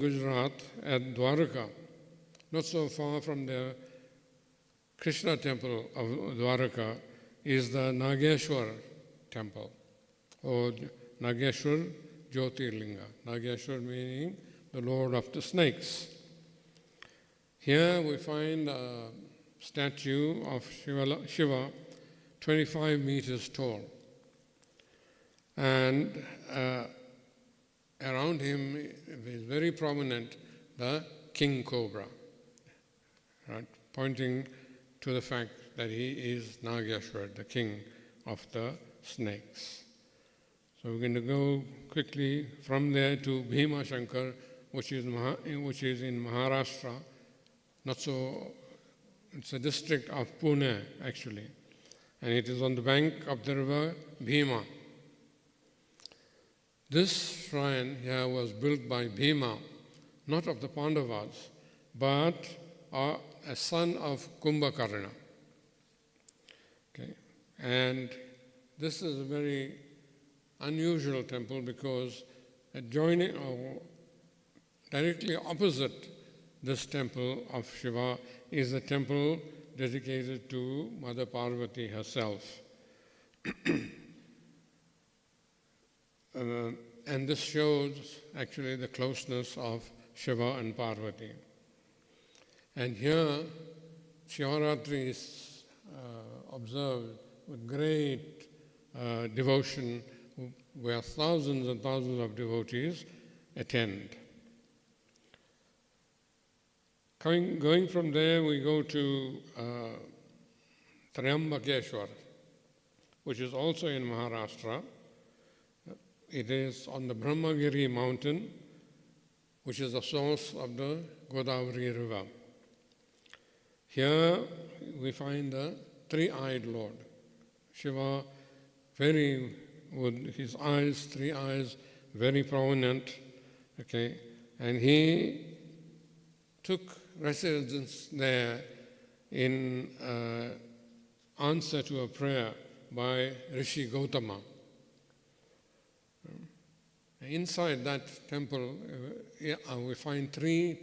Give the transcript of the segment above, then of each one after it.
Gujarat at Dwarka, not so far from the Krishna temple of Dwarka, is the Nageshwar Temple, or Nageshwar Jyotirlinga. Nageshwar meaning the Lord of the Snakes. Here we find a statue of Shiva 25 meters tall. And around him is very prominent the king cobra, right, pointing to the fact that he is Nageshwar, the king of the snakes. So we're going to go quickly from there to Bhima Shankar, which is in Maharashtra. It's a district of Pune actually, and it is on the bank of the river Bhima. This shrine here was built by Bhima, not of the Pandavas, but a son of Kumbhakarna. Okay. And this is a very unusual temple because adjoining or directly opposite this temple of Shiva is a temple dedicated to Mother Parvati herself. And this shows actually the closeness of Shiva and Parvati. And here, Shivaratri is observed with great devotion, where thousands and thousands of devotees attend. Going from there, we go to Triambakeshwar, which is also in Maharashtra. It is on the Brahmagiri mountain, which is the source of the Godavari river. Here we find the three-eyed Lord. Shiva, with his eyes, three eyes, very prominent, okay, and he took residence there in answer to a prayer by Rishi Gautama. Inside that temple, we find three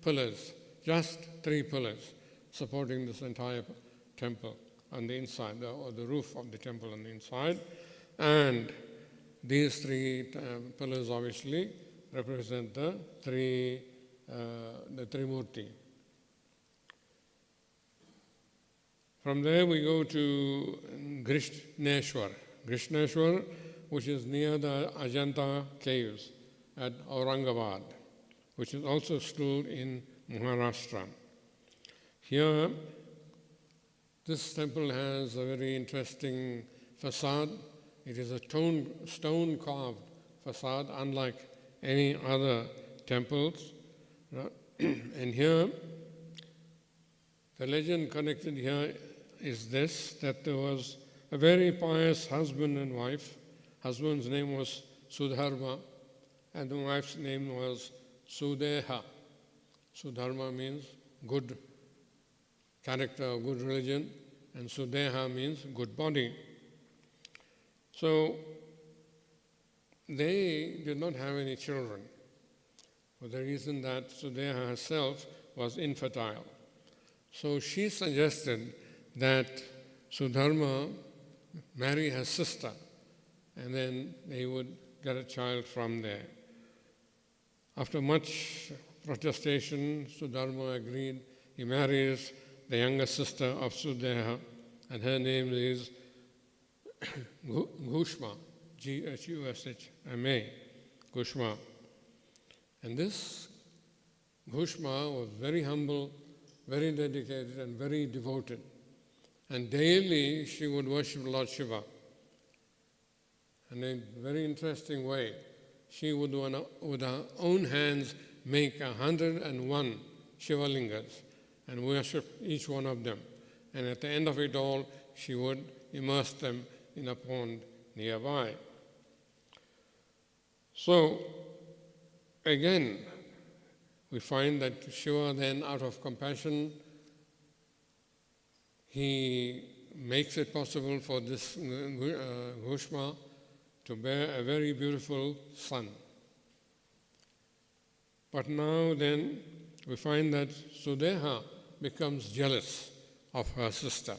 pillars, just three pillars, supporting this entire temple on the inside, or the roof of the temple on the inside. And these three pillars obviously represent the Trimurti. From there we go to Gishnareshwar, which is near the Ajanta caves at Aurangabad, which is also still in Maharashtra. Here, this temple has a very interesting facade. It is a stone-carved facade, unlike any other temples. And here, the legend connected here is this, that there was a very pious husband and wife. Husband's name was Sudharma, and the wife's name was Sudeha. Sudharma means good character, good religion, and Sudeha means good body. So they did not have any children, for the reason that Sudeha herself was infertile. So she suggested that Sudharma marry her sister, and then they would get a child from there. After much protestation, Sudharma agreed. He marries the younger sister of Sudeha, and her name is Ghushma, Ghushma, Ghushma. And this Ghushma was very humble, very dedicated, and very devoted. And daily she would worship Lord Shiva. And in a very interesting way, she would, with her own hands, make 101 Shivalingas and worship each one of them. And at the end of it all, she would immerse them in a pond nearby. So, again, we find that Shiva then, out of compassion, he makes it possible for this Ghushma to bear a very beautiful son. But now then we find that Sudeha becomes jealous of her sister,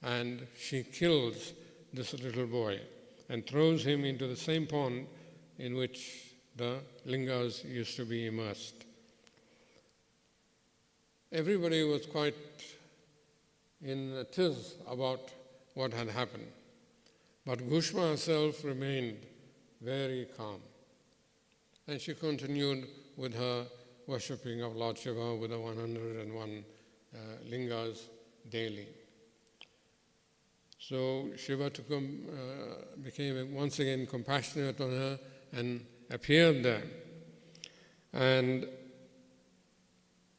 and she kills this little boy and throws him into the same pond in which the lingas used to be immersed. Everybody was quite in a tiz about what had happened, but Bhushma herself remained very calm, and she continued with her worshipping of Lord Shiva with the 101 lingas daily. So Shiva became once again compassionate on her and appeared there. And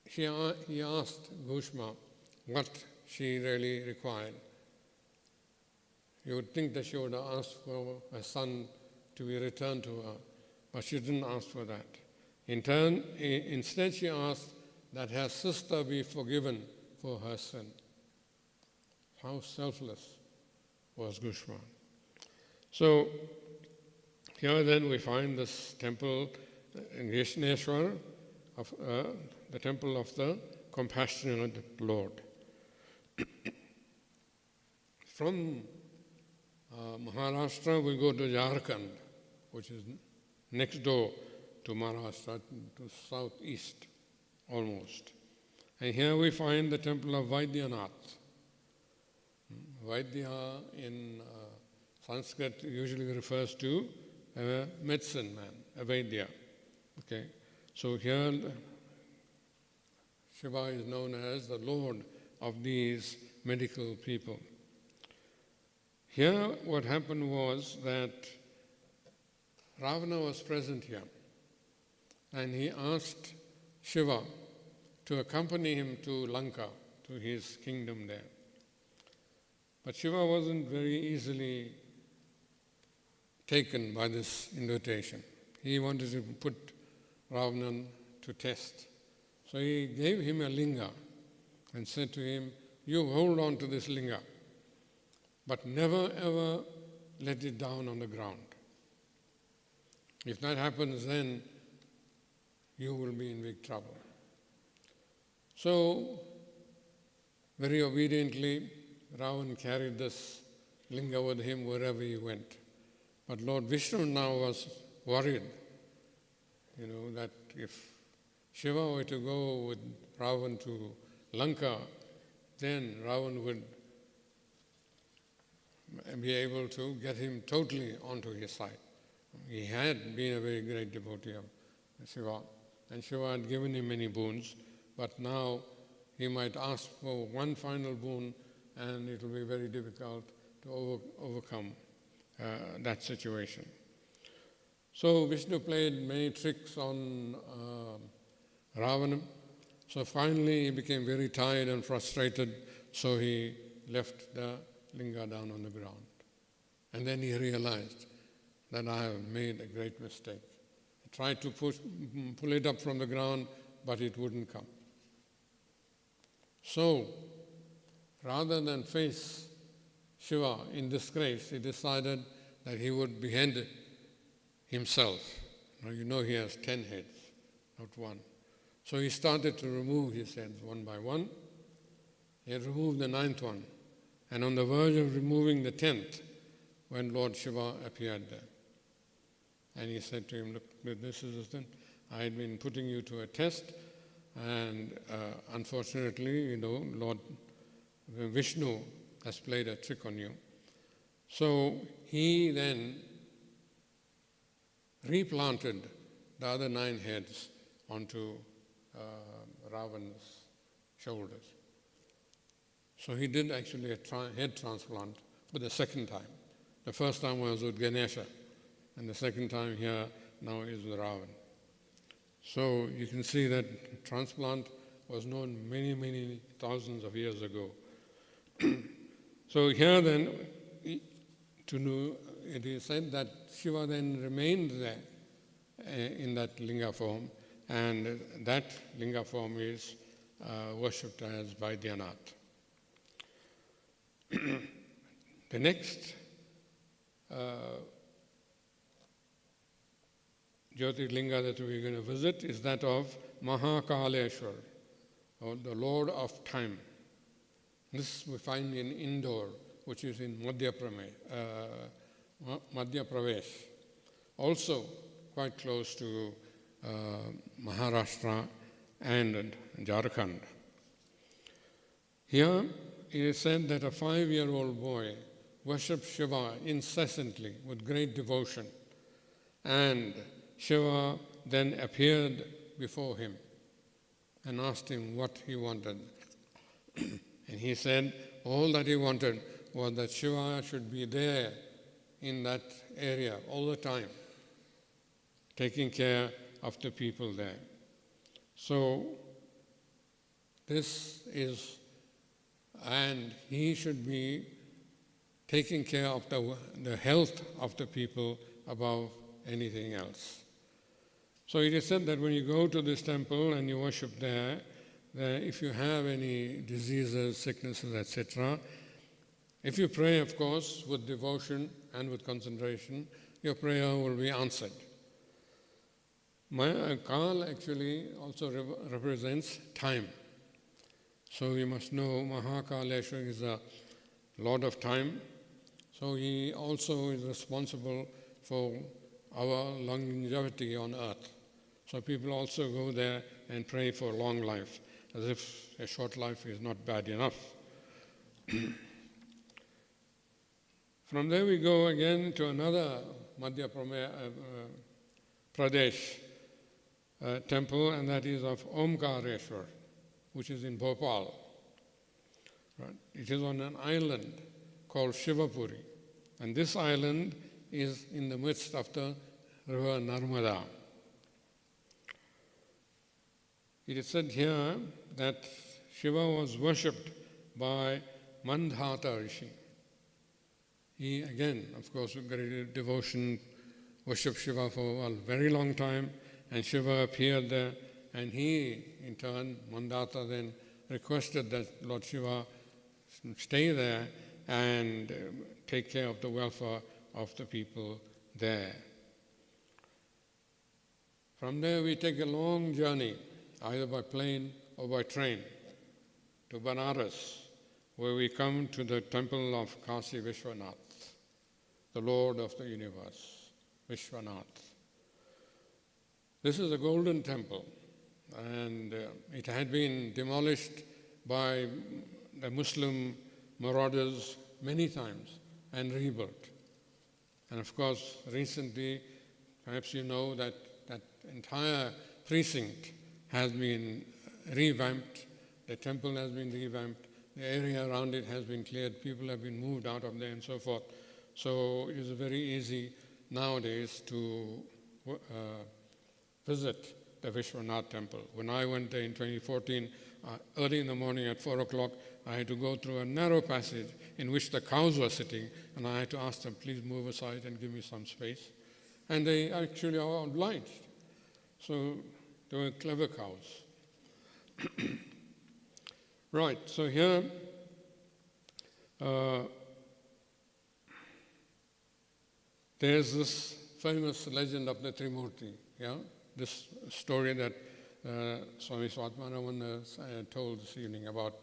he asked Bhushma what she really required. You would think that she would have asked for her son to be returned to her, but she didn't ask for that. Instead she asked that her sister be forgiven for her sin. How selfless was Bhushma. So here then we find this temple in Gishnareshwar, the temple of the compassionate Lord. From Maharashtra we go to Jharkhand, which is next door to Maharashtra, to southeast almost. And here we find the temple of Vaidyanath. Vaidya in Sanskrit usually refers to a medicine man, a Vaidya. Okay? So here Shiva is known as the Lord of these medical people. Here what happened was that Ravana was present here, and he asked Shiva to accompany him to Lanka, to his kingdom there. But Shiva wasn't very easily taken by this invitation. He wanted to put Ravana to test. So he gave him a linga and said to him, you hold on to this linga, but never ever let it down on the ground. If that happens, then you will be in big trouble. So, very obediently, Ravan carried this linga with him wherever he went. But Lord Vishnu now was worried, that if Shiva were to go with Ravan to Lanka, then Ravan would be able to get him totally onto his side. He had been a very great devotee of Shiva, and Shiva had given him many boons, but now he might ask for one final boon, and it will be very difficult to overcome that situation. So Vishnu played many tricks on Ravana. So finally he became very tired and frustrated, so he left the linga down on the ground. And then he realized that I have made a great mistake. I tried to pull it up from the ground, but it wouldn't come. So, rather than face Shiva in disgrace, he decided that he would behead himself. Now you know he has 10 heads, not one. So he started to remove his heads one by one. He had removed the 9th one, and on the verge of removing the 10th, when Lord Shiva appeared there. And he said to him, look, this is the thing. I had been putting you to a test, and unfortunately, Lord Vishnu has played a trick on you. So he then replanted the other 9 heads onto Ravana's shoulders. So he did actually a head transplant for the second time. The first time was with Ganesha, and the second time here now is with Ravana. So you can see that transplant was known many, many thousands of years ago. So here then, it is said that Shiva then remained there in that linga form, and that linga form is worshipped as Vaidyanath. The Jyotirlinga that we're going to visit is that of Maha, or the Lord of Time. This we find in Indore, which is in Madhya Pradesh, also quite close to Maharashtra and Jharkhand. Here it is said that a 5-year-old boy worshipped Shiva incessantly with great devotion, and Shiva then appeared before him and asked him what he wanted. And he said all that he wanted was that Shiva should be there in that area all the time, taking care of the people there. So this is, and he should be taking care of the health of the people above anything else. So it is said that when you go to this temple and you worship there, if you have any diseases, sicknesses, etc., if you pray, of course, with devotion and with concentration, your prayer will be answered. Kal actually also represents time. So we must know Mahakaleshwar is a Lord of Time. So he also is responsible for our longevity on earth. So people also go there and pray for long life, as if a short life is not bad enough. From there we go again to another Madhya Pradesh temple, and that is of Omkareshwar, which is in Bhopal. Right? It is on an island called Shivapuri, and this island is in the midst of the river Narmada. It is said here that Shiva was worshipped by Mandhata Rishi. He again, of course, with great devotion, worshipped Shiva for a very long time, and Shiva appeared there, and he, in turn, Mandhata, then requested that Lord Shiva stay there and take care of the welfare of the people there. From there we take a long journey, either by plane or by train, to Banaras, where we come to the temple of Kasi Vishwanath, the Lord of the universe, Vishwanath. This is a golden temple, and it had been demolished by the Muslim marauders many times and rebuilt. And of course, recently, perhaps you know that that entire precinct has been revamped, the temple has been revamped, the area around it has been cleared, people have been moved out of there and so forth. So it is very easy nowadays to visit the Vishwanath Temple. When I went there in 2014, early in the morning at 4 o'clock, I had to go through a narrow passage in which the cows were sitting, and I had to ask them, please move aside and give me some space. And they actually are obliged. So they were clever cows. Right, so here there's this famous legend of the Trimurti, yeah? This story that Swami Swatmananda told this evening about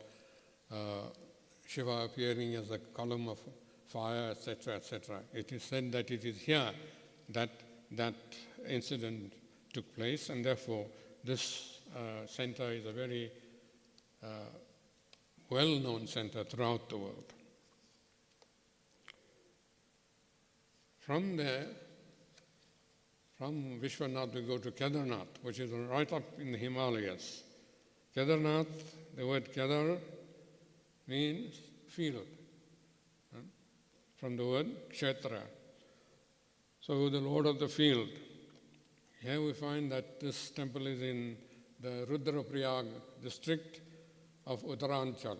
Shiva appearing as a column of fire, etc., etc. It is said that it is here that that incident took place, and therefore this center is a very well-known center throughout the world. From there, from Vishwanath, we go to Kedarnath, which is right up in the Himalayas. Kedarnath, the word Kedar means field, from the word Kshetra. So the Lord of the field. Here we find that this temple is in the Rudraprayag district of Uttaranchal,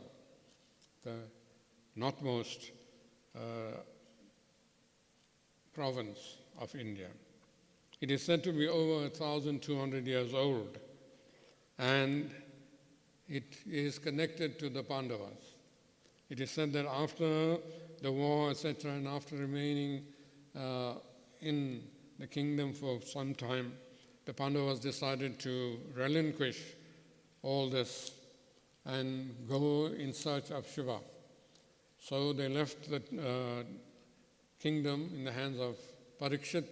the northmost province of India. It is said to be over 1,200 years old, and it is connected to the Pandavas. It is said that after the war, etc., and after remaining in the kingdom for some time, the Pandavas decided to relinquish all this and go in search of Shiva. So they left the kingdom in the hands of Parikshit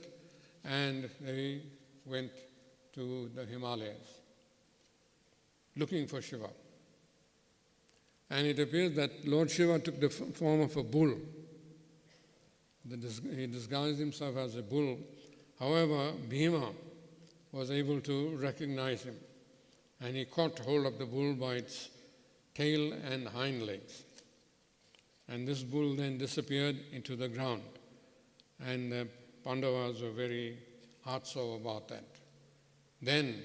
and they went to the Himalayas looking for Shiva. And it appears that Lord Shiva took the form of a bull. He disguised himself as a bull. However, Bhima was able to recognize him, and he caught hold of the bull by its tail and hind legs. And this bull then disappeared into the ground. And the Pandavas were very heartsore about that. Then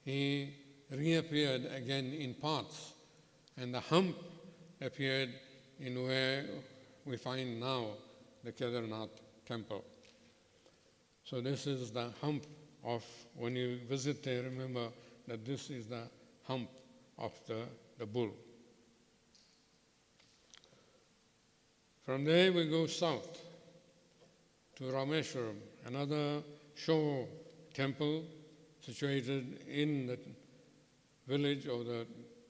he reappeared again in parts, and the hump appeared in where we find now the Kedarnath temple. So this is the hump of, when you visit there, remember that this is the hump of the bull. From there we go south to Rameshwaram, another shore temple situated in the village or the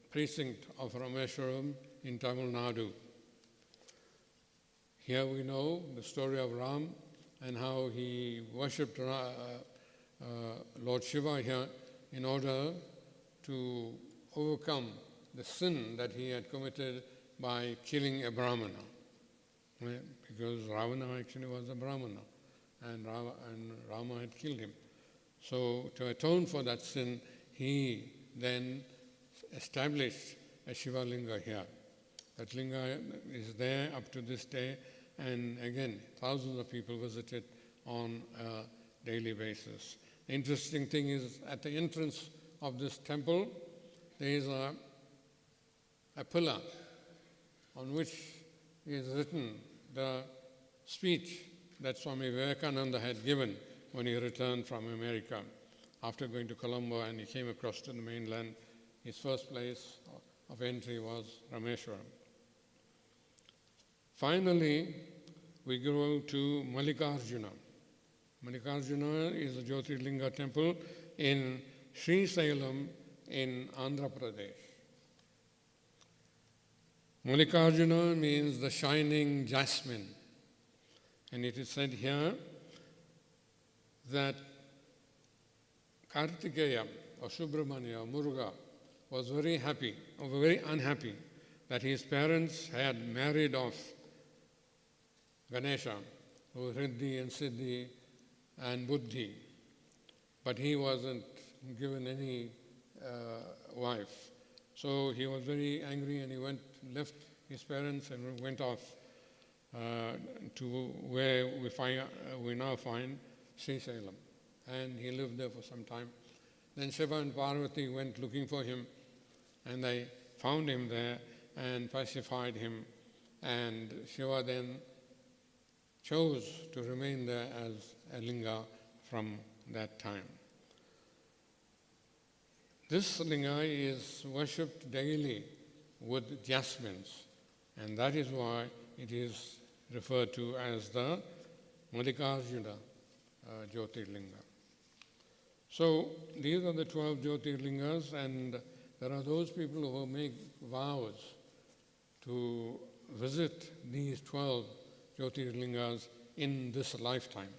precinct of Rameshwaram in Tamil Nadu. Here we know the story of Ram and how he worshipped Lord Shiva here in order to overcome the sin that he had committed by killing a Brahmana. Because Ravana actually was a Brahmana and Rama had killed him. So to atone for that sin, he then established a Shiva Linga here. That Linga is there up to this day, and again, thousands of people visit it on a daily basis. The interesting thing is, at the entrance of this temple, there is a pillar on which is written the speech that Swami Vivekananda had given when he returned from America after going to Colombo and he came across to the mainland. His first place of entry was Rameshwaram. Finally, we go to Mallikarjuna. Mallikarjuna is a Jyotirlinga temple in Srisailam in Andhra Pradesh. Mallikarjuna means the shining jasmine. And it is said here that Kartikeya or Subramanya or Muruga was very happy, or very unhappy, that his parents had married off Ganesha, who was Riddhi and Siddhi and Buddhi. But he wasn't given any wife. So he was very angry and he left his parents and went off to where we now find Srisailam. And he lived there for some time. Then Shiva and Parvati went looking for him and they found him there and pacified him. And Shiva then chose to remain there as a linga from that time. This linga is worshipped daily with jasmines, and that is why it is referred to as the Mallikarjuna Jyotirlinga. So these are the 12 Jyotirlingas, and there are those people who make vows to visit these 12 Jyotirlingas in this lifetime.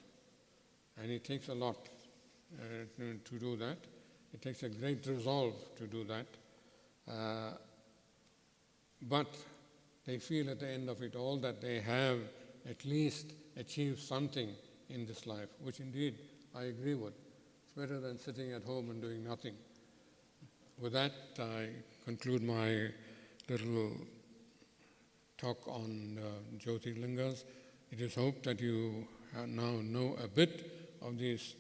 And it takes a lot to do that. It takes a great resolve to do that. But they feel at the end of it all that they have at least achieved something in this life, which indeed I agree with. It's better than sitting at home and doing nothing. With that, I conclude my little talk on Jyotirlingas. It is hoped that you now know a bit of these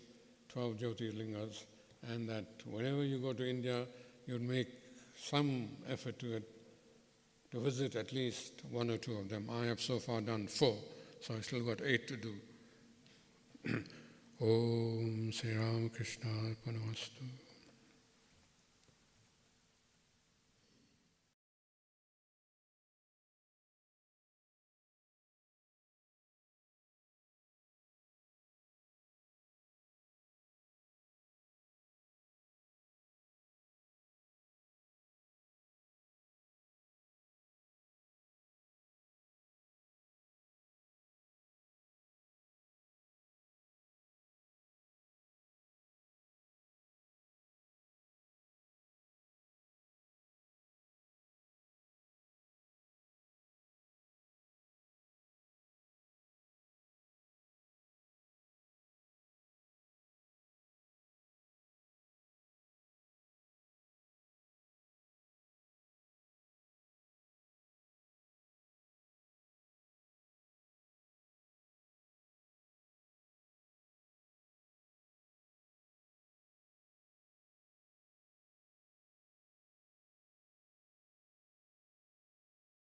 12 Jyotirlingas, and that whenever you go to India, you'll make some effort to visit at least one or two of them. I have so far done 4, so I still got 8 to do. Om Sri Ram Krishna Arpanamastu.